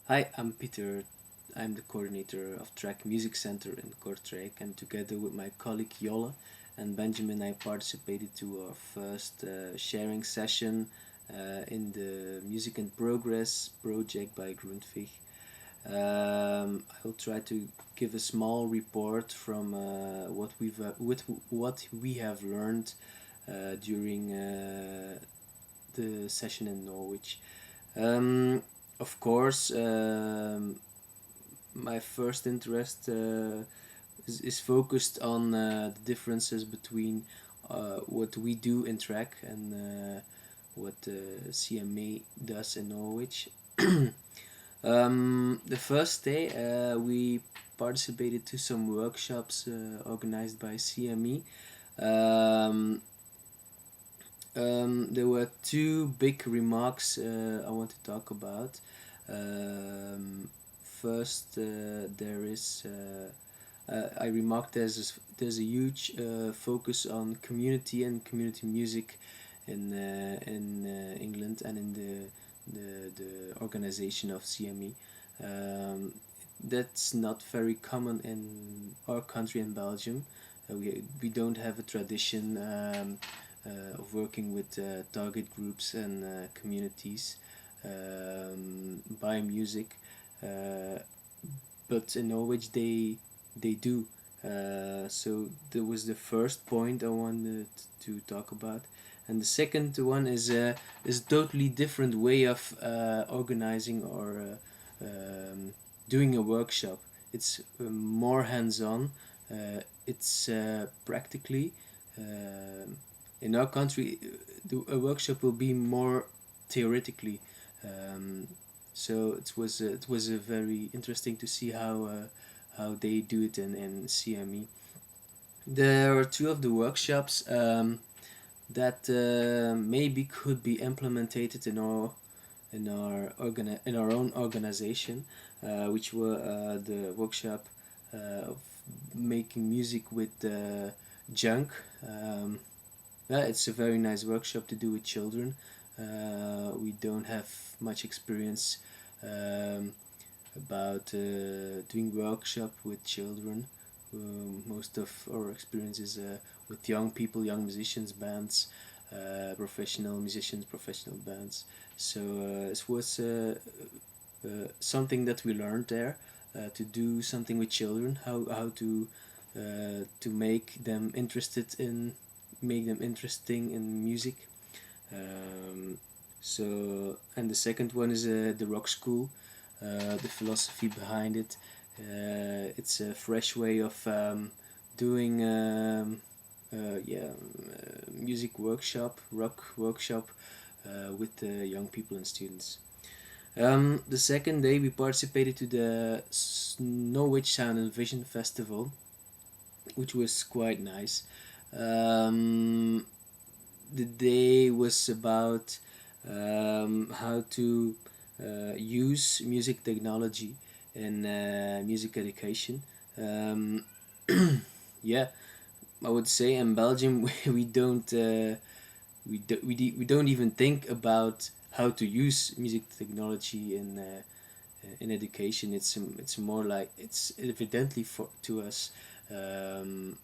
Hi, I'm Pieter. I'm the coordinator of Track Music Center in Kortrijk, and together with my colleague Jolle and Benjamin, I participated to our first sharing session in the Music in Progress project by Grundtvig. I will try to give a small report from what we have learned during the session in Norwich. Um, of course, my first interest is focused on the differences between what we do in track and what CMA does in Norwich. The first day we participated to some workshops organized by CME. Um, there were two big remarks I want to talk about. First, there is. I remarked there's a huge focus on community and community music in England and in the organization of CME. Um, that's not very common in our country in Belgium. We don't have a tradition of working with target groups and communities by music. Uh, but in Norwich they do. So that was the first point I wanted to talk about, and the second one is a totally different way of organizing or doing a workshop. It's more hands-on. It's practically in our country a workshop will be more theoretically. Um, so it was a very interesting to see how they do it in CME. There are two of the workshops that maybe could be implemented in our own organization, which were the workshop of making music with junk. Yeah, it's a very nice workshop to do with children. We don't have much experience um, about doing workshop with children. Most of our experience is with young people, young musicians, bands, professional musicians, professional bands. So it was something that we learned there to do something with children, how to make them interesting in music. Um, so and the second one is the rock school, the philosophy behind it. It's a fresh way of doing music workshop, rock workshop with young people and students. The second day we participated to the Norwich Sound and Vision Festival, which was quite nice. Um, the day was about how to use music technology in music education. Um, yeah, I would say in Belgium we don't we don't even think about how to use music technology in education. It's more like it's evidently for to us. Um,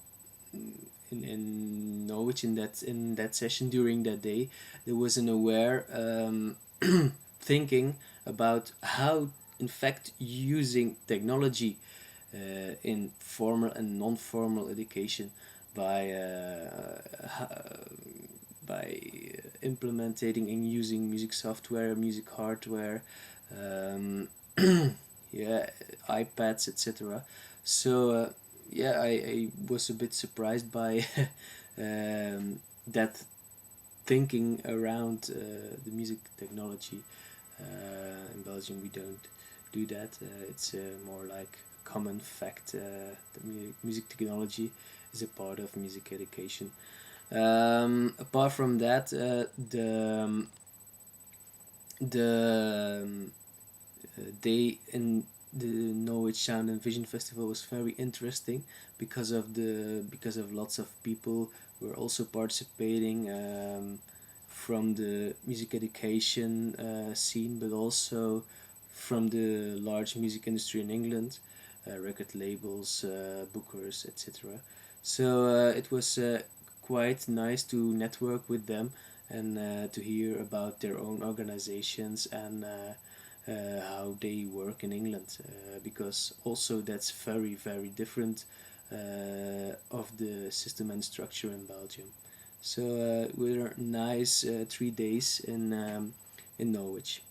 in Norwich in that session during that day, there was an aware thinking about how, in fact, using technology in formal and non-formal education by by implementing and using music software, music hardware, um, yeah, iPads, etc. So yeah, I was a bit surprised by that thinking around the music technology. In Belgium, we don't do that. It's more like a common fact that music technology is a part of music education. Apart from that, the day in the Norwich Sound and Vision Festival was very interesting because of lots of people were also participating from the music education scene, but also from the large music industry in England, record labels, bookers, etc. So it was quite nice to network with them and to hear about their own organizations and how they work in England, because also that's very, very different of the system and structure in Belgium. So we were nice 3 days in Norwich.